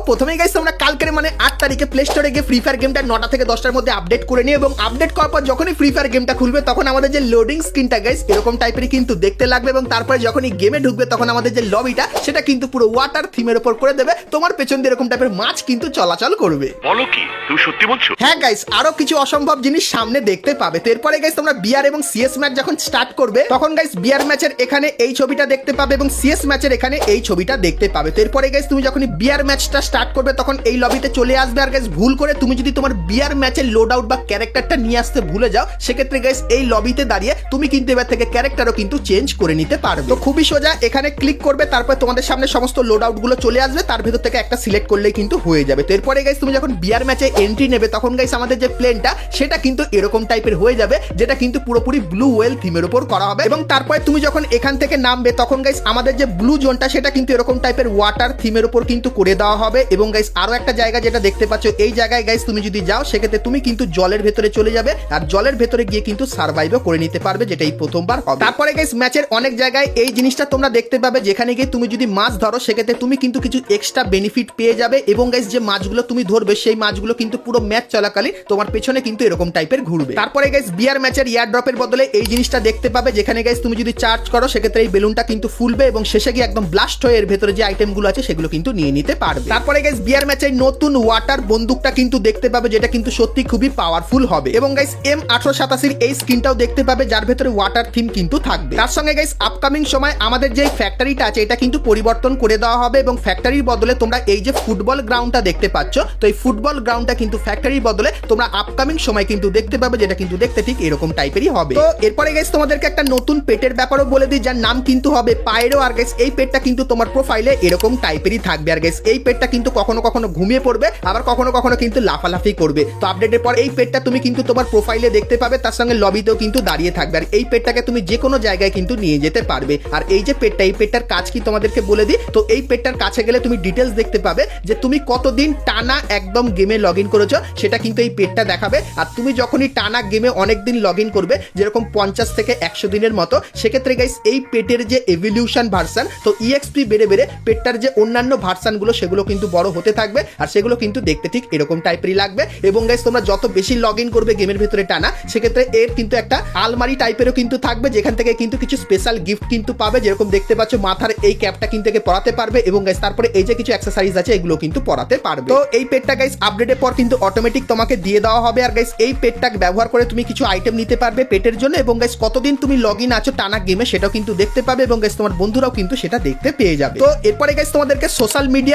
প্রথমেই গাইস তোমরা কালকের মানে 8 তারিখে প্লে স্টোরে গিয়ে ফ্রি ফায়ার গেমটা 9টা থেকে 10টার মধ্যে আপডেট করে নিও এবং আপডেট করার পর যখনই ফ্রি ফায়ার গেমটা খুলবে তখন আমাদের যে লোডিং স্ক্রিনটা গাইস এরকম টাইপেরই কিন্তু দেখতে লাগবে এবং তারপরে যখনই গেমে ঢুকবে তখন আমাদের যে লবিটা সেটা কিন্তু পুরো ওয়াটার থিমের উপর করে দেবে, তোমার পেছন দিয়ে এরকম টাইপের মাছ কিন্তু চলাচল করবে। বলো কি তুমি সত্যি বলছো? হ্যাঁ গাইস, আরো কিছু অসম্ভব জিনিস সামনে দেখতে পাবে। তো এরপরে গাইস তোমরা বিআর এবং সিএস ম্যাচ যখন স্টার্ট করবে তখন গাইস বিআর ম্যাচের এখানে এই ছবিটা দেখতে পাবে এবং সিএস ম্যাচের এখানে এই ছবিটা দেখতে পাবে। তো এরপরে গাইস তুমি যখন বিআর ম্যাচটা স্টার্ট করবে তখন এই লবিতে চলে আসবে। আর গাইস ভুল করে তুমি যদি তোমার বিআর ম্যাচের লোড আউট বা ক্যারেক্টারটা নিয়ে আসতে ভুলে যাও সেক্ষেত্রে গাইস এই লবিতে দাঁড়িয়ে তুমি কিন্তু এবার থেকে ক্যারেক্টারও কিন্তু চেঞ্জ করে নিতে পারবে। তো খুবই সোজা, এখানে ক্লিক করবে, তারপর তোমাদের সামনে সমস্ত লোড আউট গুলো চলে আসবে, তার ভেতর থেকে একটা সিলেক্ট করলেই কিন্তু হয়ে যাবে। তো এরপরে গাইস তুমি যখন বিআর ম্যাচে এন্ট্রি নেবে তখন গাইস আমাদের যে প্লেনটা সেটা কিন্তু এরকম টাইপের হয়ে যাবে, যেটা কিন্তু পুরোপুরি ব্লু ওয়েল থিমের উপর করা হবে এবং তারপরে তুমি যখন এখান থেকে নামবে তখন গাইস আমাদের যে ব্লু জোনটা সেটা কিন্তু এরকম টাইপের ওয়াটার থিমের উপর কিন্তু করে দেওয়া হবে এবং গাইস আরো একটা জায়গা যেটা দেখতে পাচ্ছ এই জায়গায় গাইস তুমি যদি যাও সেক্ষেত্রে তুমি কিন্তু জলের ভেতরে চলে যাবে আর জলের ভেতরে গিয়ে কিন্তু সার্ভাইভও করে নিতে পারবে, যেটা এই প্রথমবার হবে। তারপরে গাইস ম্যাচের অনেক জায়গায় এই জিনিসটা তোমরা দেখতে পাবে যেখানে গিয়ে তুমি যদি মাছ ধরো সেক্ষেত্রে তুমি কিন্তু কিছু এক্সট্রা বেনিফিট পেয়ে যাবে এবং গাইস যে মাছগুলো তুমি ধরবে সেই মাছগুলো কিন্তু পুরো ম্যাচ চলাকালীন তোমার পেছনে কিন্তু এরকম টাইপের ঘুরবে। তারপরে গাইস বিআর ম্যাচের ইয়ার ড্রপের বদলে এই জিনিসটা দেখতে পাবে যেখানে গাইস তুমি যদি চার্জ করো সেক্ষেত্রে এই বেলুনটা কিন্তু ফুলবে এবং শেষে গিয়ে একদম ব্লাস্ট হয়ে এর ভেতরে যে আইটেমগুলো আছে সেগুলো কিন্তু নিয়ে নিতে পারবে। তারপরে গাইস বিআর ম্যাচের নতুন ওয়াটার বন্দুকটা কিন্তু দেখতে পাবে যেটা কিন্তু সত্যি খুবই পাওয়ারফুল হবে এবং গাইস M887 এই স্কিনটাও দেখতে পাবে যার ভেতরে ওয়াটার থিম কিন্তু থাকবে। তার সঙ্গে গাইস আপকামিং সময় আমাদের যে ফ্যাক্টরিটা আছে এটা কিন্তু পরিবর্তন করে দেওয়া হবে এবং ফ্যাক্টরির বদলে তোমরা এই যে ফুটবল গ্রাউন্ডটা দেখতে পাচ্ছ, তো এই ফুটবল গ্রাউন্ডটা কিন্তু ফ্যাক্টরির বদলে তোমরা আপকামিং সময় কিন্তু দেখতে পাবে, যেটা কিন্তু দেখতে ঠিক এরকম টাইপেরই হবে। তো এরপরে গাইস তোমাদেরকে একটা নতুন পেটের ব্যাপারও বলে দিই যার নাম কিন্তু হবে পাইরো। আর গাইস এই পেটটা কিন্তু তোমার প্রোফাইলে এরকম টাইপেরই থাকবে আর গাইস এই পেটটা কিন্তু কখনো কখনো ঘুমিয়ে পড়বে আবার কখনো কখনো কিন্তু লাফালাফি করবে। তো আপডেটের পর এই পেটটা তুমি কিন্তু তোমার প্রোফাইলে দেখতে পাবে, তার সঙ্গে লবিতেও কিন্তু দাঁড়িয়ে থাকবে আর এই পেটটাকে তুমি যে কোনো জায়গায় কিন্তু নিয়ে যেতে পারবে। আর এই যে পেটটা, এই পেটটার কাজ কি তোমাদেরকে বলে দিই। তো এই পেটটার কাছে গেলে তুমি ডিটেলস দেখতে পাবে যে তুমি কতদিন টানা একদম গেমে লগ ইন করেছো সেটা কিন্তু এই পেটটা দেখাবে। আর তুমি যখনই টানা গেমে অনেকদিন লগ ইন করবে যেরকম 50 থেকে 100 দিনের মতো, সেক্ষেত্রে গাইস এই পেটের যে এভলিউশন ভার্সন, তো ইএক্সপি বেড়ে বেড়ে পেটটার যে অন্যান্য ভার্সনগুলো সেগুলো কিন্তু বড় হতে থাকবে আর সেগুলো কিন্তু দেখতে ঠিক এরকম টাইপেরই লাগবে। এবং গাইস তোমরা যত বেশি লগ ইন করবে গেমের ভেতরে টানা সেক্ষেত্রে এর কিন্তু একটা আলমারি টাইপেরও কিন্তু থাকবে যেখান থেকে কিন্তু কিছু স্পেশাল গিফট কিন্তু পাবে, যেরকম দেখতে পাচ্ছ মাথার এই ক্যাপটা কিন্তু একে পরাতে পারবে এবং গাইস তারপরে এই যে কিছু অ্যাক্সেসরিজ আছে এগুলো কিন্তু পরাতে পারবে। তো এই পেটটা গাইস আপডেটের পর কিন্তু অটোমেটিক তোমাকে দিয়ে দেওয়া হবে আর গাইস এই পেটটা ব্যবহার করে তুমি কিছু আইটেম নিতে পারবে পেটের জন্য এবং গাইস কতদিন তুমি লগ ইন আছো টানা গেমে সেটাও কিন্তু দেখতে পাবে এবং গাইস তোমার বন্ধুরাও কিন্তু সেটা দেখতে পেয়ে যাবে। তো এরপরে গাইস তোমাদেরকে সোশ্যাল মিডিয়া